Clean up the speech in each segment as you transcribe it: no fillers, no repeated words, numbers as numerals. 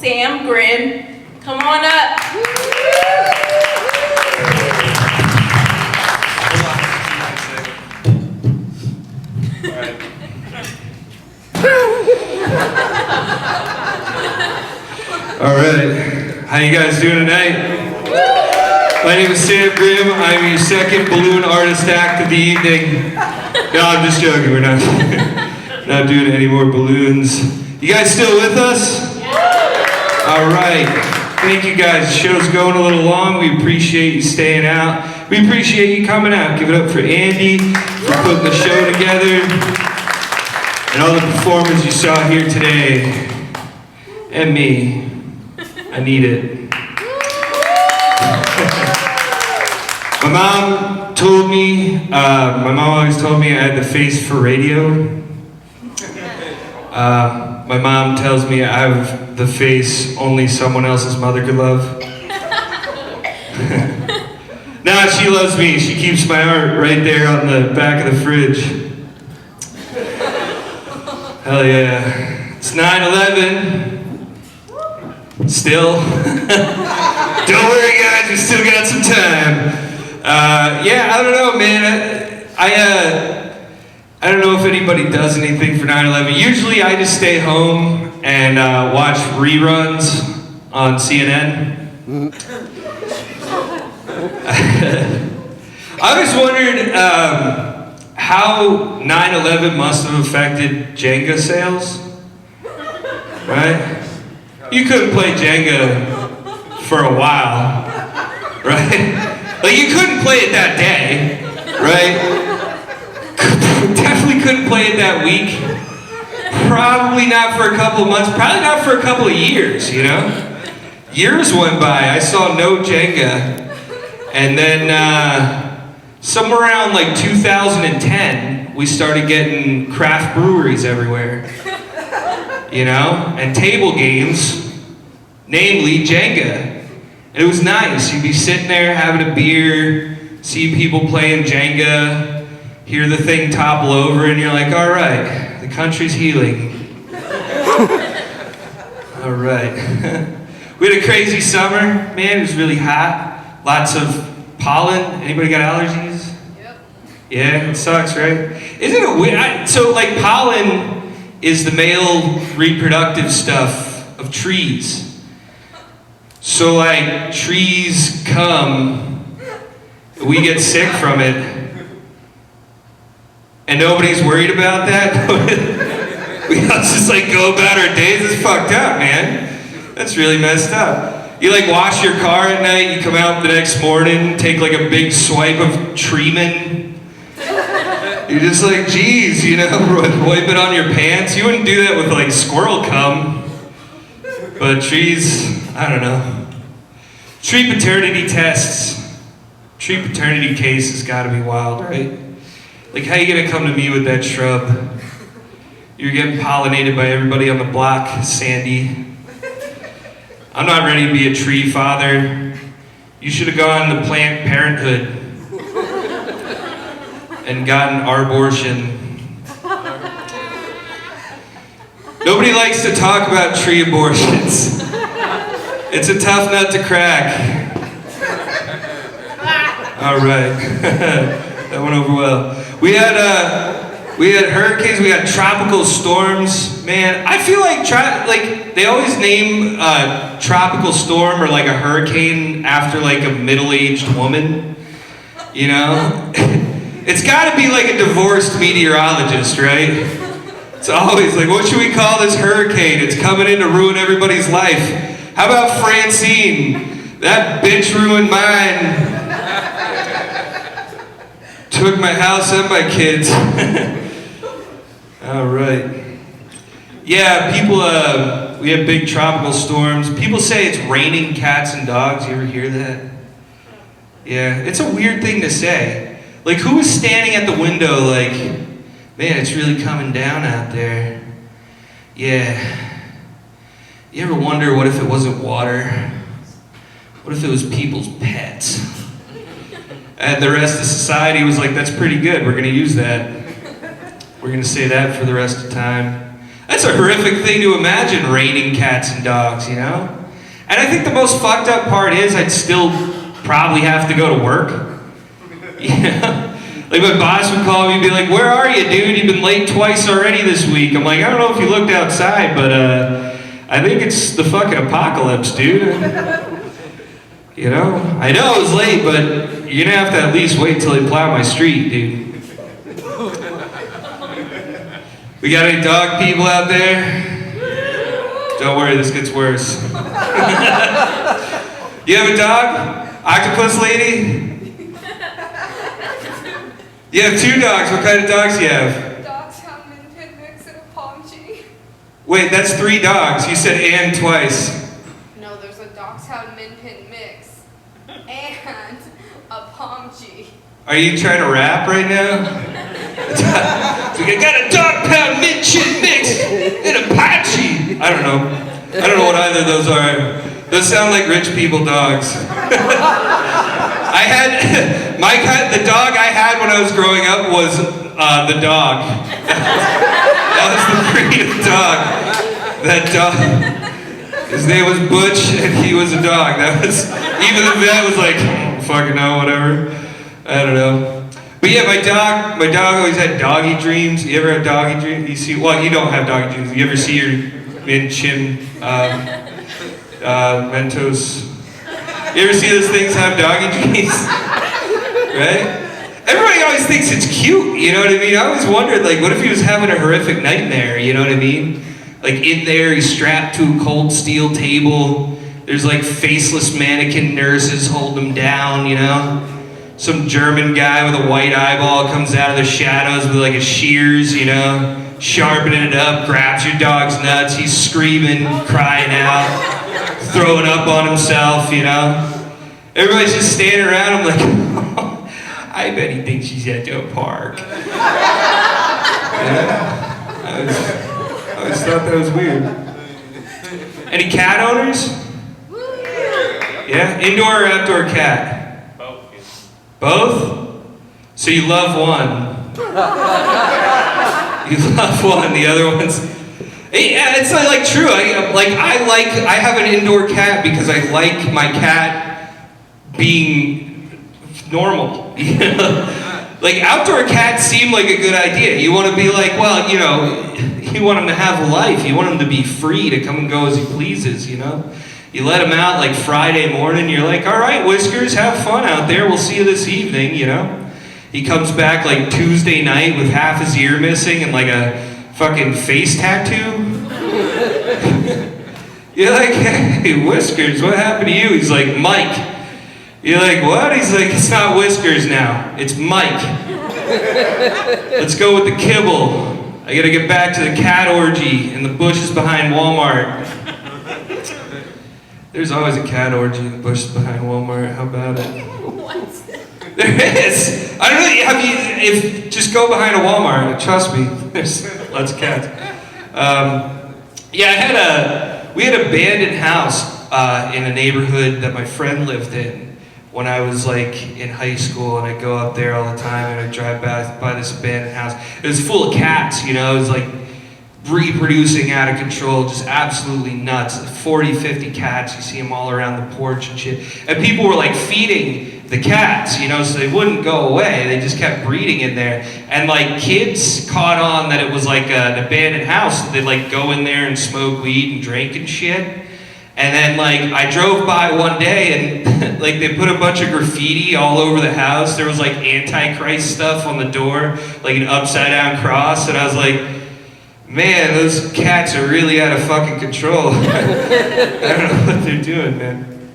Sam Grin. Come on up. All right. How you guys doing tonight? My name is Sam Grimm. I'm your second balloon artist act of the evening. No, I'm just joking. We're not doing any more balloons. You guys still with us? All right. Thank you guys. The show's going a little long. We appreciate you staying out. We appreciate you coming out. Give it up for Andy for putting the show together. And all the performers you saw here today. And me. I need it. My mom told me, my mom always told me I had the face for radio. My mom tells me I have the face only someone else's mother could love. Nah, she loves me. She keeps my art right there on the back of the fridge. Hell yeah. It's 9/11. Still. Don't worry guys, we still got some time. Yeah, I don't know, man. I don't know if anybody does anything for 9/11. Usually I just stay home and watch reruns on CNN. I always wondered how 9/11 must have affected Jenga sales, right? You couldn't play Jenga for a while, right? Like you couldn't play it that day, right? Definitely couldn't play it that week. Probably not for a couple of months, probably not for a couple of years, you know? Years went by, I saw no Jenga. And then somewhere around like 2010, we started getting craft breweries everywhere. You know? And table games, namely Jenga. And it was nice. You'd be sitting there having a beer, see people playing Jenga, hear the thing topple over, and you're like, all right, the country's healing. All right. We had a crazy summer, man. It was really hot. Lots of pollen. Anybody got allergies? Yep. Yeah, it sucks, right? Isn't it weird? So, like, pollen is the male reproductive stuff of trees. So, like, trees come, we get sick from it, and nobody's worried about that? We all just, like, go about our days. It's fucked up, man. That's really messed up. You, like, wash your car at night, you come out the next morning, take, like, a big swipe of Treeman. You're just like, geez, you know, wipe it on your pants. You wouldn't do that with, like, squirrel cum. But trees, I don't know. Tree paternity tests. Tree paternity case has got to be wild, right? Like, how you gonna come to me with that shrub? You're getting pollinated by everybody on the block, Sandy. I'm not ready to be a tree father. You should have gone to Planned Parenthood and gotten arbortion. Nobody likes to talk about tree abortions. It's a tough nut to crack. All right, that went over well. We had hurricanes, we had tropical storms. Man, I feel like they always name a tropical storm or like a hurricane after like a middle-aged woman. You know, it's got to be like a divorced meteorologist, right? It's always like, what should we call this hurricane? It's coming in to ruin everybody's life. How about Francine? That bitch ruined mine. Took my house and my kids. All right. Yeah, people, we have big tropical storms. People say it's raining cats and dogs. You ever hear that? Yeah, it's a weird thing to say. Like, who was standing at the window like, man, it's really coming down out there. Yeah. You ever wonder what if it wasn't water? What if it was people's pets? And the rest of society was like, that's pretty good. We're going to use that. We're going to say that for the rest of time. That's That's a horrific thing to imagine, raining cats and dogs, you know? And I think the most fucked up part is I'd still probably have to go to work. Yeah. Like my boss would call me and be like, where are you, dude? You've been late twice already this week. I'm like, I don't know if you looked outside, but I think it's the fucking apocalypse, dude. You know? I know it was late, but you're gonna have to at least wait till they plow my street, dude. We got any dog people out there? Don't worry, this gets worse. You have a dog? Octopus lady? You have 2 dogs. What kind of dogs do you have? Dachshund, Min Pin Mix, and a Pomchi. Wait, that's 3 dogs. You said and twice. No, there's a Dachshund, Min Pin Mix, and a Pomchi. Are you trying to rap right now? I got a dog pound mint chin mix and a Apache. I don't know what either of those are. Those sound like rich people dogs. I had the dog I had when I was growing up was the dog. That was the breed of dog. That dog. His name was Butch, and he was a dog. That was even the vet was like, fucking no, whatever. I don't know. But yeah, my dog always had doggy dreams. You ever have doggy dreams? You don't have doggy dreams. You ever see your min-chin Mentos? You ever see those things have doggy dreams? Right? Everybody always thinks it's cute, you know what I mean? I always wondered, like, what if he was having a horrific nightmare, you know what I mean? Like, in there, he's strapped to a cold steel table. There's, like, faceless mannequin nurses holding him down, you know? Some German guy with a white eyeball comes out of the shadows with, like, a shears, you know? Sharpening it up, grabs your dog's nuts. He's screaming, crying out, throwing up on himself, you know? Everybody's just standing around him like, oh, I bet he thinks he's at the park. Yeah. I always thought that was weird. Any cat owners? Yeah? Indoor or outdoor cat? Both? So you love one. You love one, the other one's... Yeah, it's like true. I have an indoor cat because I like my cat being normal. You know? Like outdoor cats seem like a good idea. You want to be like, well, you know, you want him to have a life. You want him to be free to come and go as he pleases, you know? You let him out like Friday morning, you're like, all right, Whiskers, have fun out there. We'll see you this evening, you know? He comes back like Tuesday night with half his ear missing and like a fucking face tattoo. You're like, hey, Whiskers, what happened to you? He's like, Mike. You're like, what? He's like, it's not Whiskers now, it's Mike. Let's go with the kibble. I gotta get back to the cat orgy in the bushes behind Walmart. There's always a cat orgy in the bushes behind Walmart. How about it? What? There is. I don't know. Just go behind a Walmart. Trust me. There's lots of cats. Yeah, we had an abandoned house in a neighborhood that my friend lived in when I was like in high school, and I'd go up there all the time, and I'd drive by this abandoned house. It was full of cats. You know, it was like reproducing out of control, just absolutely nuts. 40, 50 cats, you see them all around the porch and shit. And people were like feeding the cats, you know, so they wouldn't go away. They just kept breeding in there. And like kids caught on that it was like an abandoned house. They'd like go in there and smoke weed and drink and shit. And then like I drove by one day and like they put a bunch of graffiti all over the house. There was like Antichrist stuff on the door, like an upside down cross. And I was like, man, those cats are really out of fucking control. I don't know what they're doing, man.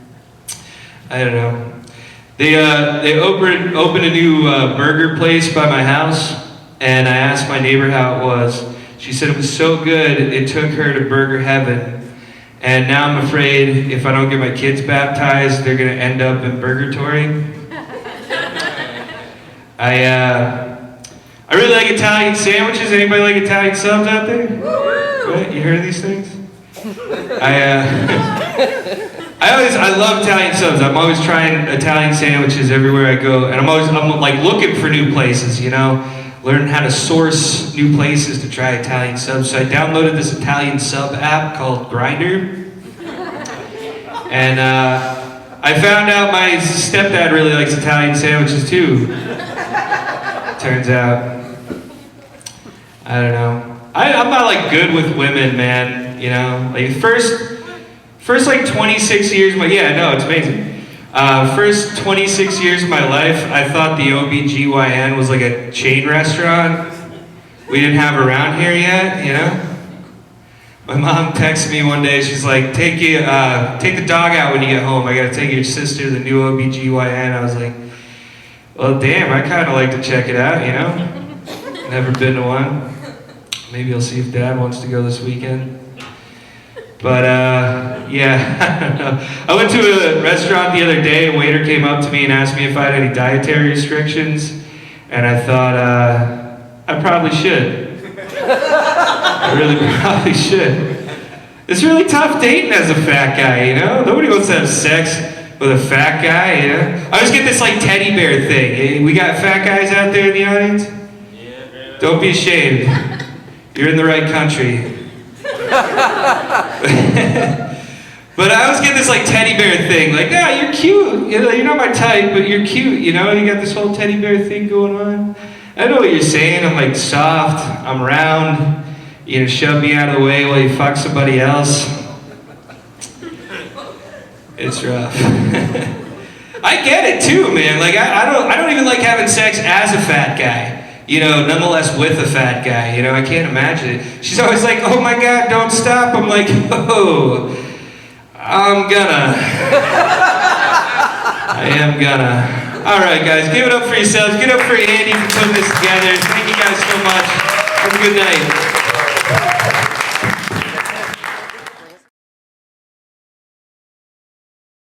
I don't know. They opened a new burger place by my house, and I asked my neighbor how it was. She said it was so good, it took her to burger heaven. And now I'm afraid if I don't get my kids baptized, they're going to end up in purgatory. I really like Italian sandwiches. Anybody like Italian subs out there? Right? You heard of these things? I love Italian subs. I'm always trying Italian sandwiches everywhere I go, and I'm like looking for new places, you know? learn how to source new places to try Italian subs. So I downloaded this Italian sub app called Grindr. And I found out my stepdad really likes Italian sandwiches too. Turns out. I don't know. I'm not like good with women, man. You know, like first like 26 years of my, yeah, no, it's amazing. First 26 years of my life, I thought the OBGYN was like a chain restaurant we didn't have around here yet, you know? My mom texted me one day, she's like, take the dog out when you get home. I gotta take your sister to the new OBGYN. I was like, well, damn, I kinda like to check it out, you know? Never been to one. Maybe I'll see if Dad wants to go this weekend. But yeah, I don't know. I went to a restaurant the other day, a waiter came up to me and asked me if I had any dietary restrictions, and I thought, I probably should. I really probably should. It's really tough dating as a fat guy, you know? Nobody wants to have sex with a fat guy, you know? I always get this like teddy bear thing. We got fat guys out there in the audience? Yeah. Don't be ashamed. You're in the right country. But I always get this like teddy bear thing, like, yeah, you're cute. You know, you're not my type, but you're cute, you know? You got this whole teddy bear thing going on. I know what you're saying. I'm like soft, I'm round. You know, shove me out of the way while you fuck somebody else. It's rough. I get it too, man. Like I don't even like having sex as a fat guy. You know, nonetheless with a fat guy. You know, I can't imagine it. She's always like, "Oh my God, don't stop." I'm like, "Oh, I'm gonna. I am gonna." All right, guys, give it up for yourselves. Give it up for Andy for putting this together. Thank you guys so much. Have a good night.